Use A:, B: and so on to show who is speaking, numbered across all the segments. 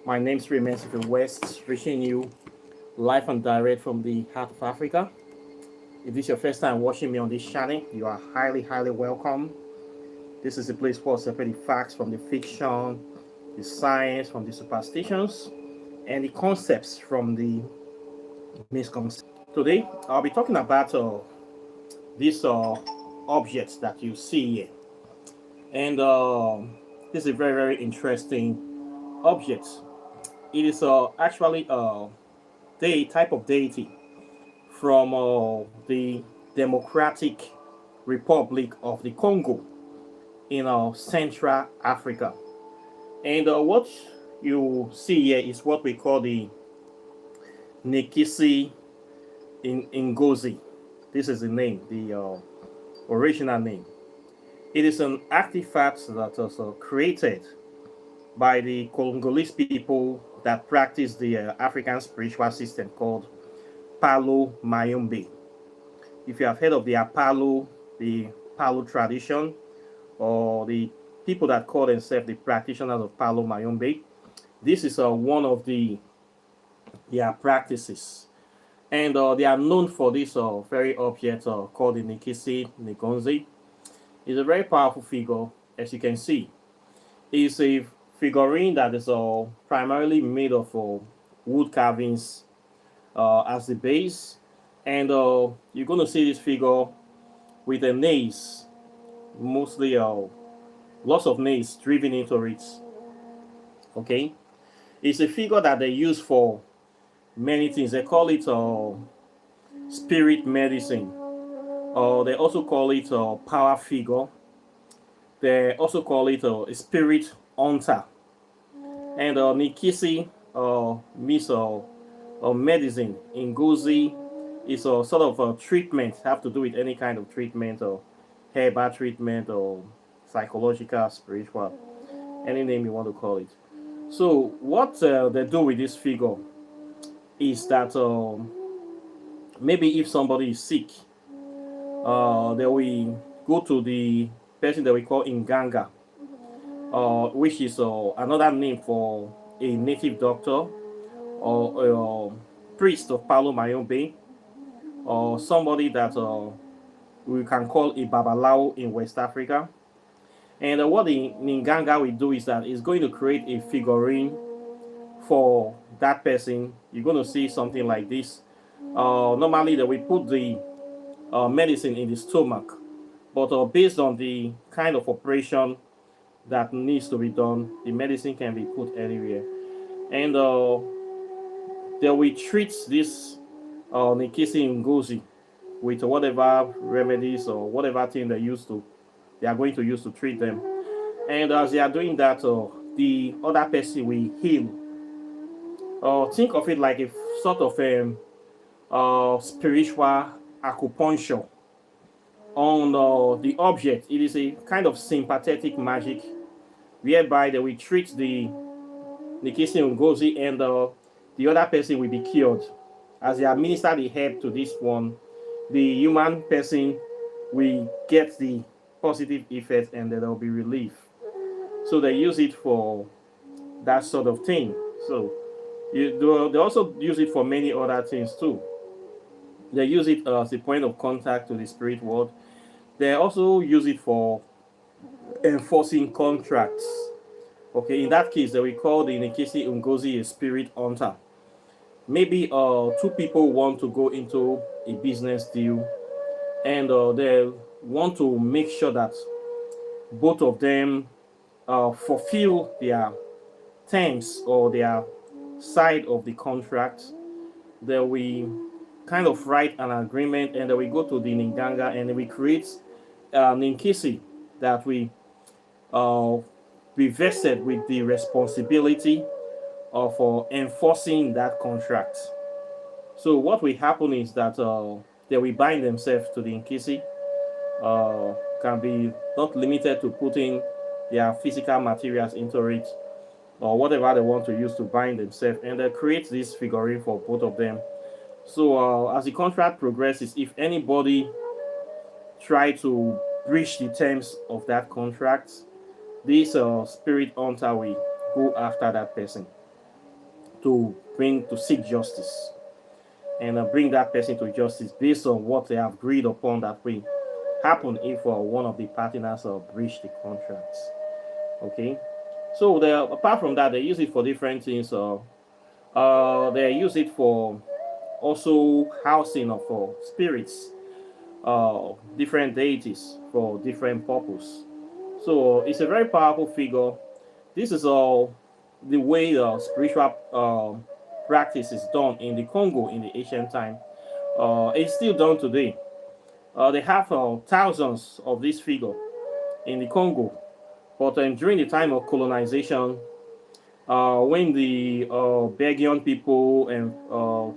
A: My name's remains in West, reaching you live and direct from the heart of Africa. If this is your first time watching me on this channel, you are highly welcome. This is a place where I separate the facts from the fiction, the science from the superstitions, and the concepts from the misconceptions. Today, I'll be talking about these objects that you see here. And this is a very interesting object. It is actually a type of deity from the Democratic Republic of the Congo in Central Africa. And what you see here is what we call the Nikisi Nkondi. This is the name, the original name. It is an artifact that was created by the Congolese people that practice the African spiritual system called Palo Mayombe. If you have heard of the Palo tradition, or the people that call themselves the practitioners of Palo Mayombe, this is one of their practices. And they are known for this very object called the Nikisi Nkondi. It's a very powerful figure, as you can see. It's a figurine that is primarily made of wood carvings as the base. And you're going to see this figure with the nails, mostly lots of nails driven into it. Okay? It's a figure that they use for many things. They call it spirit medicine. They also call it a power figure. They also call it a spirit hunter. And Nikisi means medicine. Nkondi is a sort of a treatment, have to do with any kind of treatment or herbal treatment or psychological, spiritual, any name you want to call it. So what they do with this figure is that maybe if somebody is sick, they will go to the person that we call Nganga, which is another name for a native doctor or a priest of Palo Mayombe, or somebody that we can call a Babalao in West Africa. And what the Nganga will do is that it's going to create a figurine for that person. You're going to see something like this. Normally, that we put the medicine in the stomach, but based on the kind of operation that needs to be done, the medicine can be put anywhere. And they will treat this Nikisi Nkondi with whatever remedies or whatever thing they are going to use to treat them. And as they are doing that, the other person will heal. Think of it like a sort of spiritual acupuncture on the object. It is a kind of sympathetic magic whereby they will treat the Nikisi Nkondi and the other person will be cured. As they administer the herb to this one, the human person will get the positive effect and there will be relief. So they use it for that sort of thing. So they also use it for many other things too. They use it as a point of contact to the spirit world. They also use it for enforcing contracts. Okay, in that case, they will call the Nikisi Nkondi a spirit hunter. Maybe two people want to go into a business deal, and they want to make sure that both of them fulfill their terms or their side of the contract. They will kind of write an agreement, and then we go to the Nganga and we create Nkisi that we be vested with the responsibility of enforcing that contract. So what will happen is that they will bind themselves to the Nkisi. Can be not limited to putting their physical materials into it or whatever they want to use to bind themselves, and they create this figurine for both of them. So as the contract progresses, if anybody try to breach the terms of that contract, this spirit hunter will go after that person. to seek justice and bring that person to justice based on what they have agreed upon that will happen if one of the partners breach the contracts. Okay, so apart from that, they use it for different things. They use it for also housing of spirits, different deities for different purpose. So it's a very powerful figure. This is all the way spiritual practice is done in the Congo in the ancient time. It's still done today. They have thousands of this figure in the Congo, but during the time of colonization, when the Belgian people and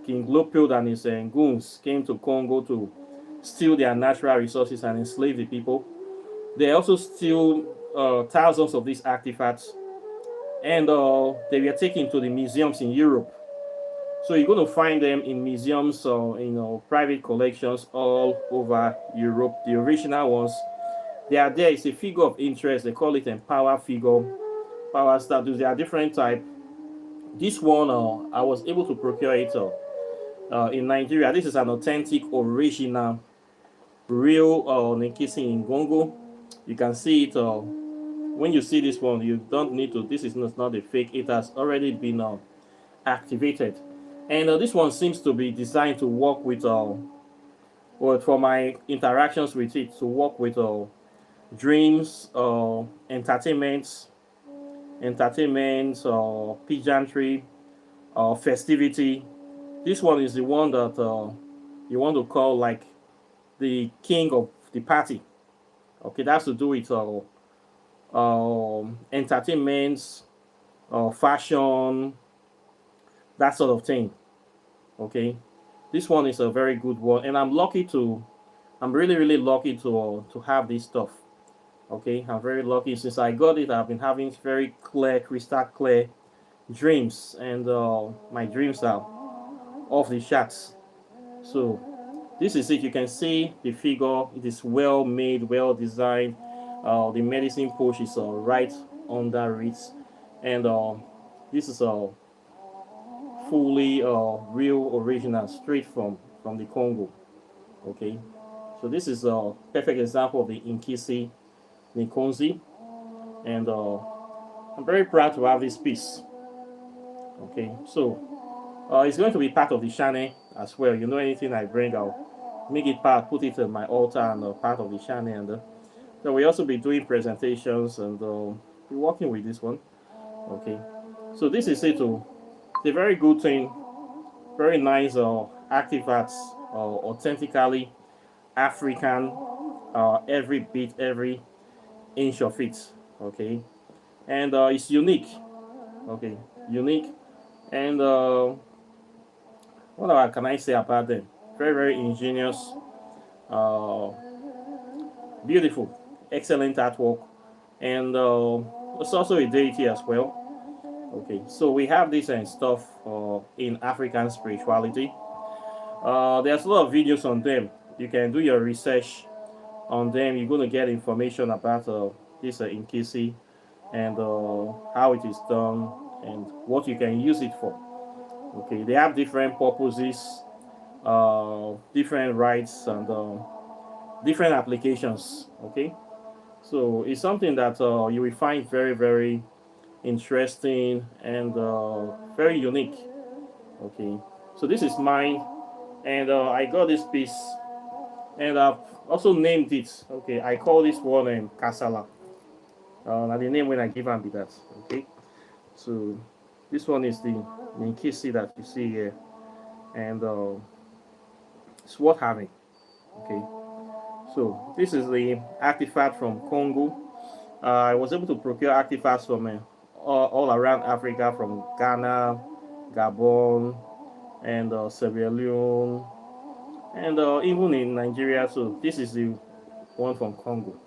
A: King Leopold and his goons came to Congo to steal their natural resources and enslave the people, they also steal thousands of these artifacts, and they were taken to the museums in Europe. So you're going to find them in museums or private collections all over Europe. The original ones, they are there. It's a figure of interest. They call it a power figure, power status. There are different types. This one, I was able to procure it in Nigeria. This is an authentic, original, real Nkisi Nkondi. You can see it. When you see this one, you don't need to. This is not a fake. It has already been activated, and this one seems to be designed to work with. Well, for my interactions with it, to work with dreams, entertainments, pageantry, festivity. This one is the one that you want to call like the king of the party. Okay, that's to do with entertainments, fashion, that sort of thing. Okay, this one is a very good one, and I'm really lucky to have this stuff. Okay, I'm very lucky. Since I got it, I've been having very clear, crystal clear dreams, and my dreams are off the charts. So this is it. You can see the figure. It is well made, well designed. The medicine pouch is right under it, and this is a fully real, original, straight from the Congo. Okay, so this is a perfect example of the Nkisi Nkondi, and I'm very proud to have this piece. Okay, so it's going to be part of the channel as well. You know, anything I bring, I'll make it put it on my altar and part of the channel, and so we also be doing presentations and be working with this one. Okay, so this is it. It's a very good thing, very nice artifacts, authentically African, every bit, every inch of it. Okay, and it's unique. Okay, unique, and what can I say about them? Very ingenious, beautiful, excellent artwork, and it's also a deity as well. Okay, so we have this and stuff in African spirituality. There's a lot of videos on them. You can do your research on them. You're going to get information about this Nkisi, and how it is done and what you can use it for. Okay, they have different purposes, different rights, and different applications. Okay, so it's something that you will find very interesting and very unique. Okay, so this is mine, and I got this piece, and I've also named it. Okay, I call this one Kasala. Now the name when I give and be that. Okay, so this one is the Nkisi that you see here, and it's worth having. Okay, so this is the artifact from Congo. I was able to procure artifacts from all around Africa, from Ghana, Gabon, and Sierra Leone, and even in Nigeria. So this is the one from Congo.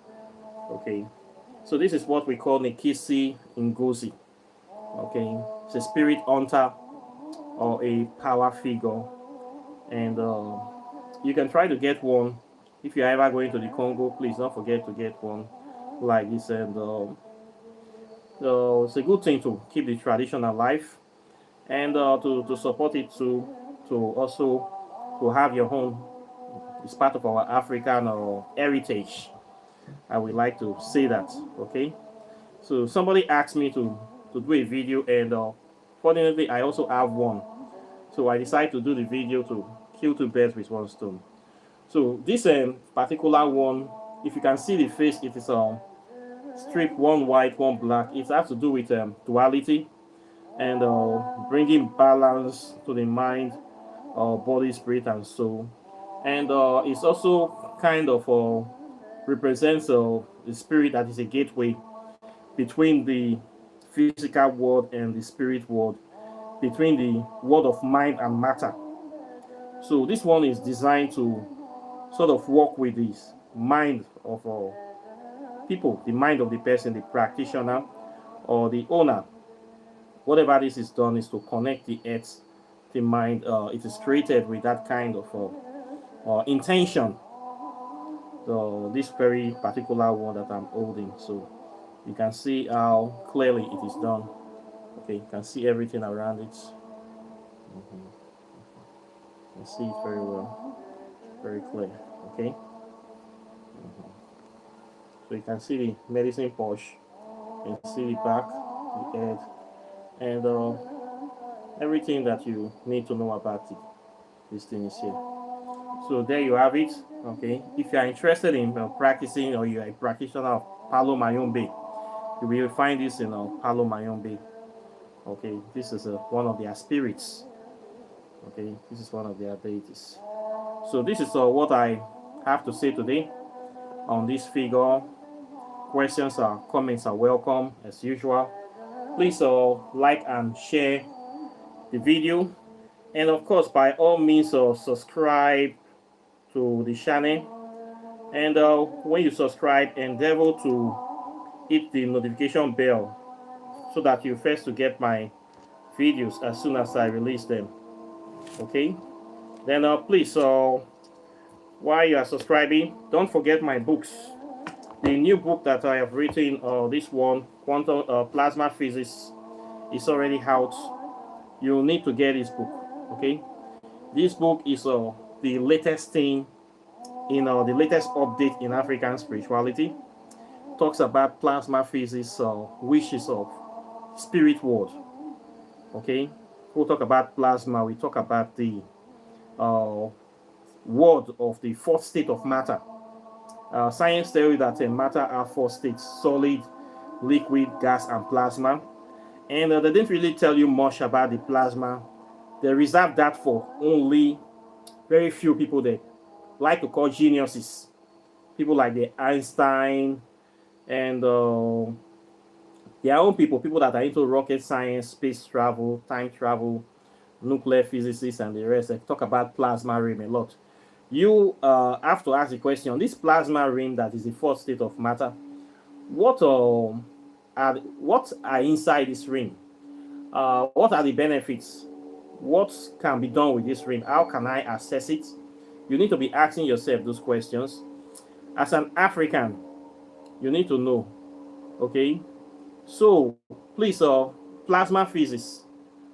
A: Okay, so this is what we call Nikisi Nkondi. Okay, it's a spirit hunter or a power figure, and you can try to get one if you're ever going to the Congo. Please don't forget to get one like this, and it's a good thing to keep the tradition alive. and to support it to also to have your own. It's part of our African heritage. I would like to say that. Okay. So somebody asked me to do a video, and fortunately I also have one. So I decided to do the video to kill two birds with one stone. So this particular one, if you can see the face, it is strip, one white, one black. It has to do with duality and bringing balance to the mind, body, spirit, and soul. And it's also kind of represents the spirit that is a gateway between the physical world and the spirit world, between the world of mind and matter. So this one is designed to sort of work with this mind of people, the mind of the person, the practitioner or the owner. Whatever this is done is to connect the earth, the mind. It is created with that kind of intention. So this very particular one that I'm holding. So you can see how clearly it is done. Okay, you can see everything around it. Mm-hmm. You can see it very well, very clear. Okay. Mm-hmm. So you can see the medicine pouch, you can see the back, the head, and everything that you need to know about it. This thing is here. So there you have it. Okay. If you are interested in practicing, or you are a practitioner of Palo Mayombe, you will find this in Palo Mayombe. Okay. This is one of their spirits. Okay. This is one of their deities. So this is what I have to say today on this figure. Questions or comments are welcome as usual. Please like and share the video, and of course by all means subscribe to the channel, and when you subscribe, endeavor to hit the notification bell so that you first to get my videos as soon as I release them. Okay, then please while you are subscribing, don't forget my books. The new book that I have written, this one, Quantum Plasma Physics, is already out. You need to get this book. Okay, this book is the latest thing in the latest update in African spirituality. Talks about plasma physics, which is of spirit world. Okay, we'll talk about plasma. We talk about the world of the fourth state of matter. Science tells you that matter have four states: solid, liquid, gas, and plasma. And they didn't really tell you much about the plasma. They reserve that for only very few people they like to call geniuses. People like the Einstein and their own people that are into rocket science, space travel, time travel, nuclear physicists, and the rest. They talk about plasma realm a lot. You have to ask the question: this plasma realm that is the fourth state of matter, what are inside this ring? What are the benefits? What can be done with this ring? How can I access it? You need to be asking yourself those questions. As an African, you need to know. Okay, so please, plasma physics.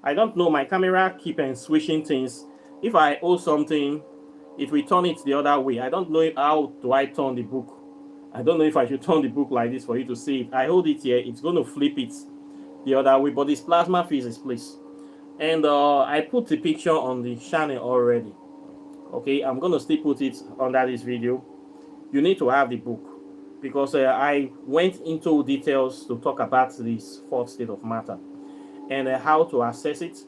A: I don't know. My camera keep switching things. If I hold something, it will turn it the other way. I don't know how do I turn the book. I don't know if I should turn the book like this for you to see it. I hold it here. It's going to flip it the other way. But it's plasma physics, please. And I put the picture on the channel already. Okay, I'm going to still put it under this video. You need to have the book, because I went into details to talk about this fourth state of matter and how to access it.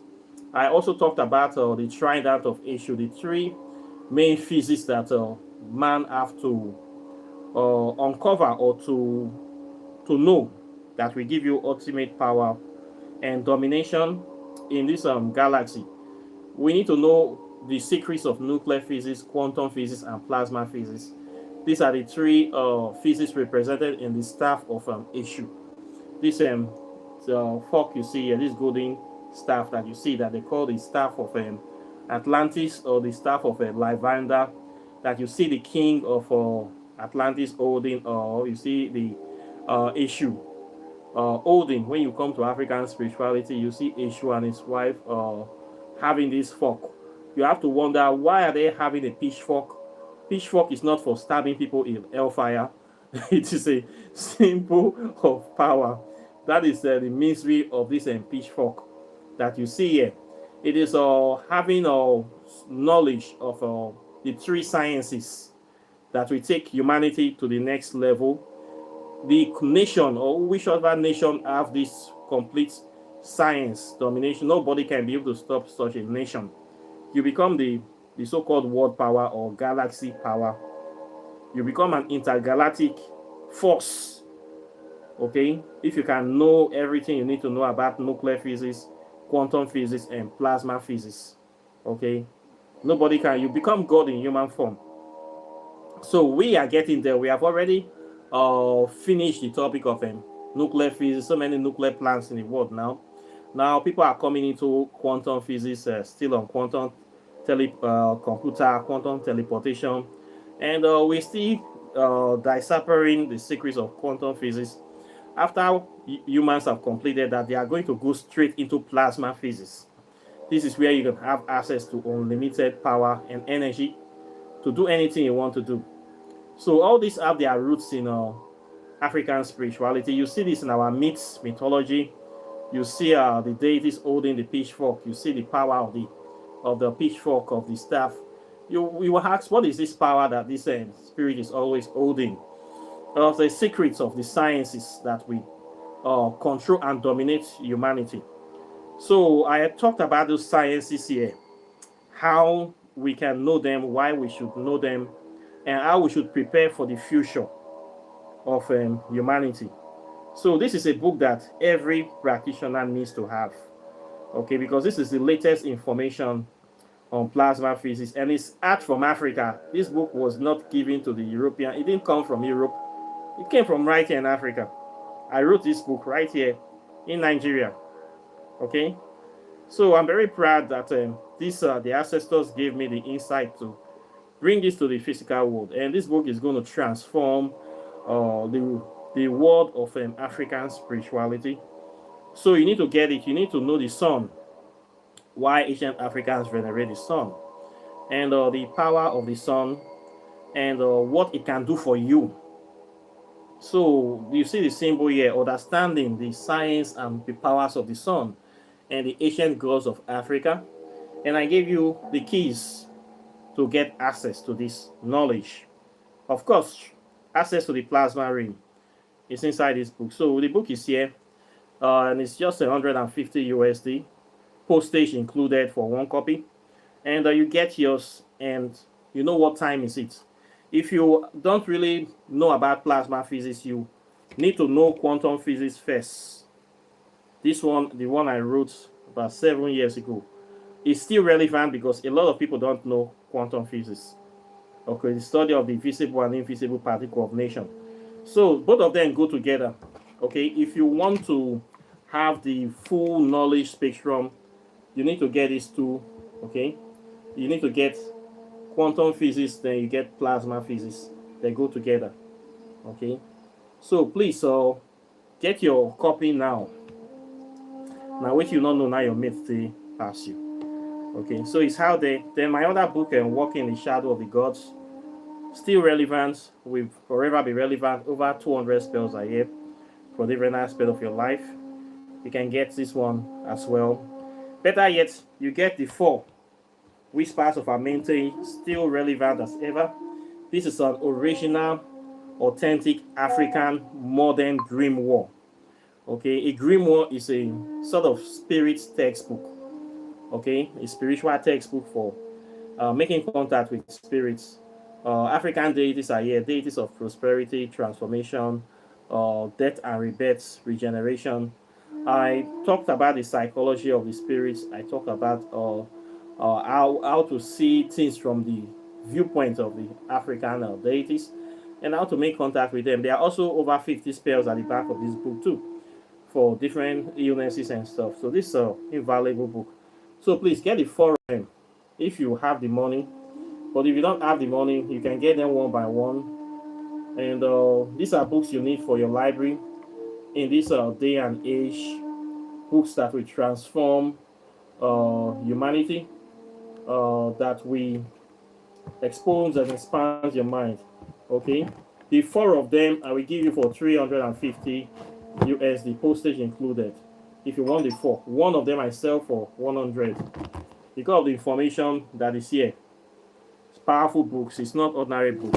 A: I also talked about the trident of issue, the three main physics that man have to uncover or to know that will give you ultimate power and domination in this galaxy. We need to know the secrets of nuclear physics, quantum physics, and plasma physics. These are the three physics represented in the staff of issue. This fork you see here, this golden staff that you see, that they call the staff of Atlantis, or the staff of Lavanda, that you see the king of Atlantis holding, or you see the issue holding. When you come to African spirituality, you see Eshu and his wife having this fork. You have to wonder, why are they having a pitchfork? Pitchfork is not for stabbing people in hellfire. It is a symbol of power. That is the mystery of this pitchfork that you see here. It is having knowledge of the three sciences that will take humanity to the next level. The nation, or whichever nation, have this complete science domination. Nobody can be able to stop such a nation. You become the so-called world power or galaxy power. You become an intergalactic force. Okay, if you can know everything you need to know about nuclear physics, quantum physics, and plasma physics, okay, nobody can. You become God in human form. So we are getting there. We have already finished the topic of nuclear physics. So many nuclear plants in the world now. Now people are coming into quantum physics, still on quantum computer, quantum teleportation, and we still deciphering the secrets of quantum physics. After humans have completed that, they are going to go straight into plasma physics. This is where you can have access to unlimited power and energy to do anything you want to do. So all these have their roots in African spirituality. You see this in our myths, mythology. You see the deities holding the pitchfork. You see the power of the pitchfork, of the staff. You will ask, what is this power that this spirit is always holding? The secrets of the sciences that we control and dominate humanity. So I have talked about those sciences here, how we can know them, why we should know them, and how we should prepare for the future of humanity. So this is a book that every practitioner needs to have, okay, because this is the latest information on plasma physics, and it's art from Africa. This book was not given to the European. It didn't come from Europe. It came from right here in Africa. I wrote this book right here in Nigeria. Okay, so I'm very proud that the ancestors gave me the insight to bring this to the physical world, and this book is going to transform the world of African spirituality. So you need to get it. You need to know the sun, why ancient Africans venerate the sun, and the power of the sun, and what it can do for you. So you see the symbol here, understanding the science and the powers of the sun and the ancient gods of Africa. And I gave you the keys to get access to this knowledge. Of course, access to the plasma ring is inside this book. So the book is here, and it's just 150 USD, postage included for one copy. And you get yours, and you know what time is it. If you don't really know about plasma physics, you need to know quantum physics first. This one, the one I wrote about 7 years ago, is still relevant because a lot of people don't know quantum physics. Okay, the study of the visible and invisible particle of nation. So both of them go together. Okay, if you want to have the full knowledge spectrum, you need to get these two. Okay, you need to get quantum physics, then you get plasma physics. They go together. Okay, so please get your copy now. Now what you don't know, now your mate they pass you. Okay, so it's how they. Then my other book, Walking in the Shadow of the Gods, still relevant, will forever be relevant. Over 200 spells a year for different aspects of your life. You can get this one as well. Better yet, you get the 4 Whispers of Amente, still relevant as ever. This is an original, authentic African modern grimoire. Okay, a grimoire is a sort of spirit textbook. Okay, a spiritual textbook for making contact with spirits. African deities are here, deities of prosperity, transformation, death and rebirth, regeneration. I talked about the psychology of the spirits. I talked about how to see things from the viewpoint of the African deities and how to make contact with them. There are also over 50 spells at the back of this book too for different illnesses and stuff. So this is an invaluable book. So please get the 4 of them if you have the money. But if you don't have the money, you can get them one by one. And these are books you need for your library. in this day and age, books that will transform humanity, that we expose and expand your mind. Okay, the four of them I will give you for 350 USD, postage included. If you want the four, one of them I sell for 100 because of the information that is here. It's powerful books. It's not ordinary book.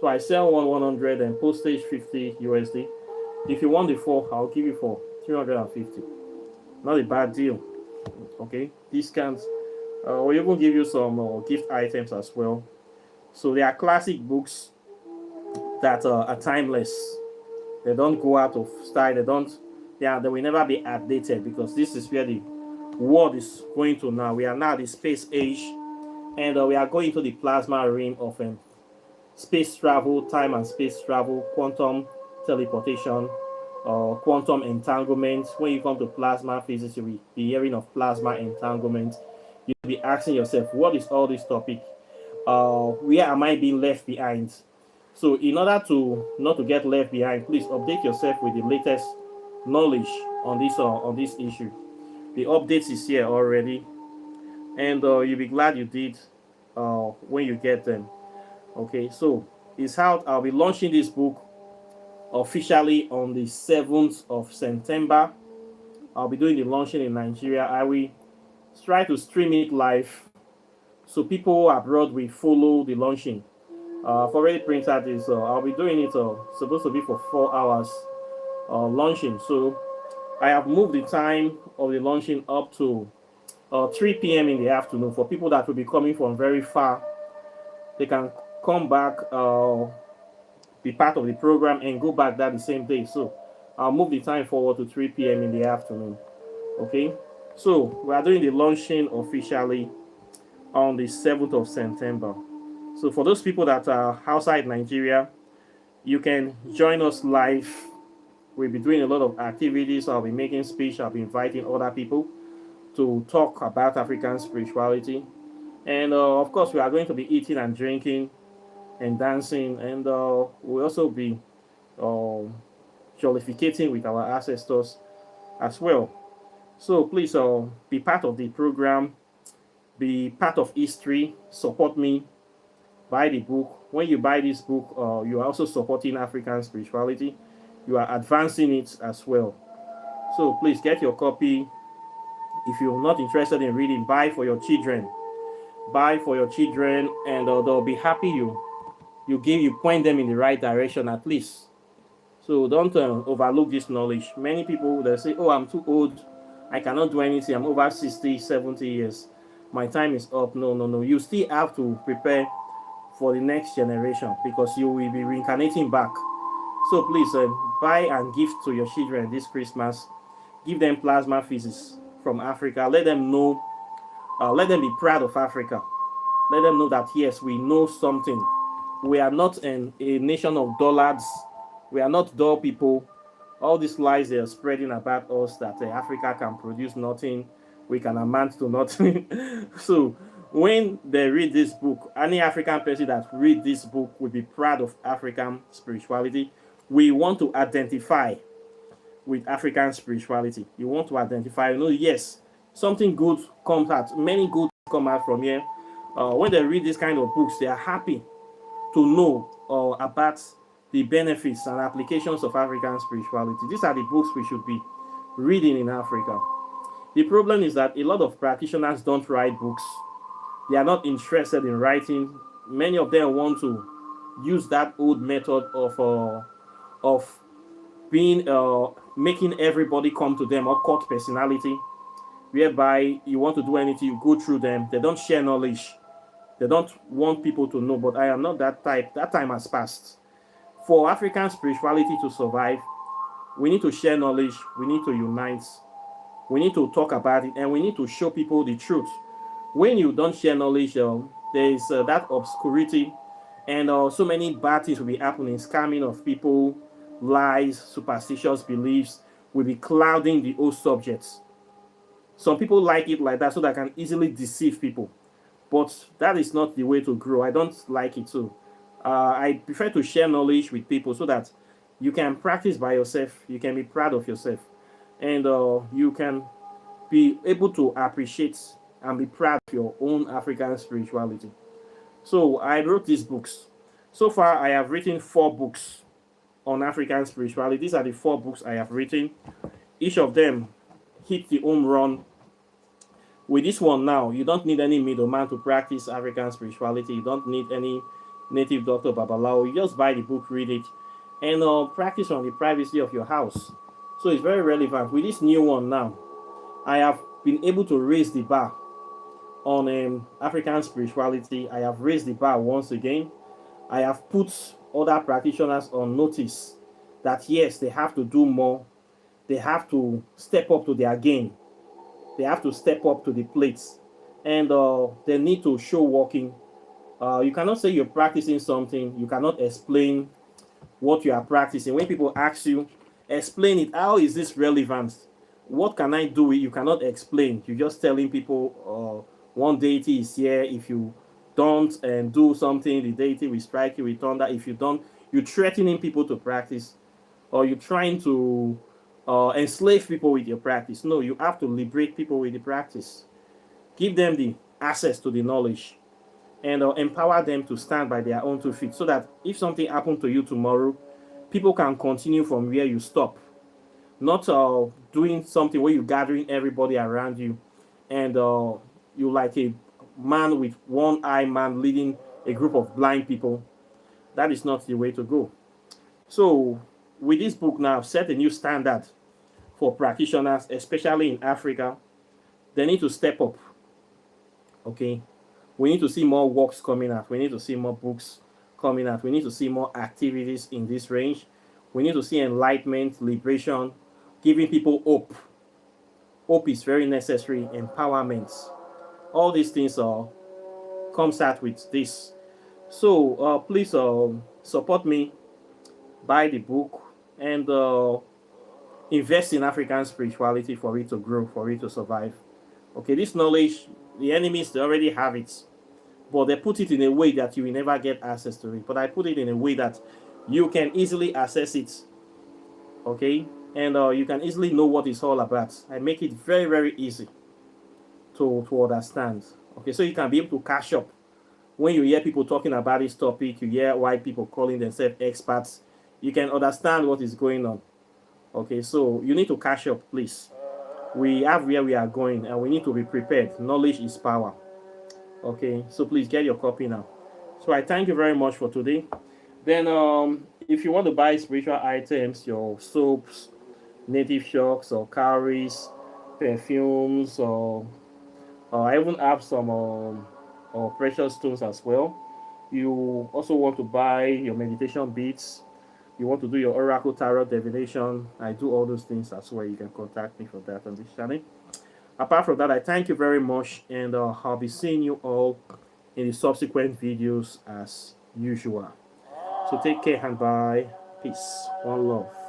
A: So I sell 100 and postage 50 USD. If you want the four, I'll give you for 350. Not a bad deal. Okay, discounts. We'll even give you some gift items as well. So they are classic books that are timeless. They don't go out of style. They will never be outdated, because this is where the world is going to now. We are now the space age, and we are going to the plasma realm of space travel, time and space travel, quantum teleportation, quantum entanglement. When you come to plasma physics, you'll be hearing of plasma entanglement. You'll be asking yourself, what is all this topic? Where am I being left behind? So in order to not to get left behind, please update yourself with the latest knowledge on this issue. The updates is here already, and you'll be glad you did when you get them. Okay, so it's out. I'll be launching this book officially on the 7th of September. I'll be doing the launching in Nigeria. I will try to stream it live, so people abroad will follow the launching. I've already printed this. I'll be doing it supposed to be for 4 hours launching. So I have moved the time of the launching up to 3 p.m. in the afternoon. For people that will be coming from very far, they can come back, be part of the program, and go back that the same day. So I'll move the time forward to 3 p.m. in the afternoon. Okay, so we are doing the launching officially on the 7th of September. So for those people that are outside Nigeria, you can join us live. We'll be doing a lot of activities. I'll be making speech. I'll be inviting other people to talk about African spirituality. And of course, we are going to be eating and drinking and dancing. And we'll also be jollificating with our ancestors as well. So please be part of the program. Be part of history. Support me. Buy the book. When you buy this book, you are also supporting African spirituality. You are advancing it as well. So please get your copy. If you're not interested in reading, buy for your children. Buy for your children, and they'll be happy you point them in the right direction at least. So don't overlook this knowledge. Many people, they say, oh, I'm too old, I cannot do anything, I'm over 60, 70 years, my time is up. No, you still have to prepare for the next generation, because you will be reincarnating back. So please buy and give to your children this Christmas. Give them plasma physics from Africa. Let them know, let them be proud of Africa. Let them know that yes, we know something. We are not a nation of dullards. We are not dull people. All these lies they are spreading about us, that Africa can produce nothing, we can amount to nothing. So when they read this book, any African person that read this book will be proud of African spirituality. We want to identify with African spirituality. You want to identify, yes, something good comes out. Many good come out from here. When they read this kind of books, they are happy to know about the benefits and applications of African spirituality. These are the books we should be reading in Africa. The problem is that a lot of practitioners don't write books. They are not interested in writing. Many of them want to use that old method of being making everybody come to them, or cult personality, whereby you want to do anything, you go through them. They don't share knowledge. They don't want people to know. But I am not that type. That time has passed. For African spirituality to survive, we need to share knowledge. We need to unite. We need to talk about it, and we need to show people the truth. When you don't share knowledge, there is that obscurity, and so many bad things will be happening. Scamming of people, lies, superstitious beliefs will be clouding the whole subjects. Some people like it like that so they can easily deceive people, but that is not the way to grow. I don't like it too. I prefer to share knowledge with people so that You can practice by yourself. You can be proud of yourself, and you can be able to appreciate and be proud of your own African spirituality. So I wrote these books. So far, I have written 4 books on African spirituality. These are the 4 books I have written. Each of them hit the home run. With this one now, you don't need any middleman to practice African spirituality. You don't need any native doctor babalawo. You just buy the book, read it, and practice from the privacy of your house. So it's very relevant. With this new one now, I have been able to raise the bar on African spirituality. I have raised the bar once again. I have put other practitioners on notice that yes, they have to do more. They have to step up to their game. They have to step up to the plates, and they need to show working. You cannot say you're practicing something, you cannot explain what you are practicing. When people ask you, explain it. How is this relevant? What can I do? You cannot explain. You're just telling people one deity is here. If you don't and do something, the deity will strike you with thunder. If you don't, you're threatening people to practice, or you're trying to enslave people with your practice. No, you have to liberate people with the practice. Give them the access to the knowledge, and empower them to stand by their own 2 feet, so that if something happened to you tomorrow, people can continue from where you stop. Not doing something where you're gathering everybody around you, and you like a man with one eye man leading a group of blind people. That is not the way to go. So with this book now, I've set a new standard for practitioners, especially in Africa. They need to step up. Okay, we need to see more works coming out. We need to see more books coming out. We need to see more activities in this range. We need to see enlightenment, liberation, giving people hope. Hope is very necessary. Empowerment. All these things comes out with this. So please support me, buy the book, and invest in African spirituality for it to grow, for it to survive. Okay, this knowledge, the enemies, they already have it, but they put it in a way that you will never get access to it. But I put it in a way that you can easily access it. Okay, and you can easily know what it's all about. I make it very, very easy to understand. Okay, so you can be able to catch up. When you hear people talking about this topic, you hear white people calling themselves experts, you can understand what is going on. Okay, so you need to catch up, please. We have where we are going, and we need to be prepared. Knowledge is power. Okay, so please get your copy now. So I thank you very much for today. Then if you want to buy spiritual items, your soaps, native shocks or cowries, perfumes, or I even have some precious stones as well. You also want to buy your meditation beads. You want to do your oracle tarot divination. I do all those things as well. You can contact me for that on this channel. Apart from that, I thank you very much, and I'll be seeing you all in the subsequent videos as usual. So take care and bye. Peace. One love.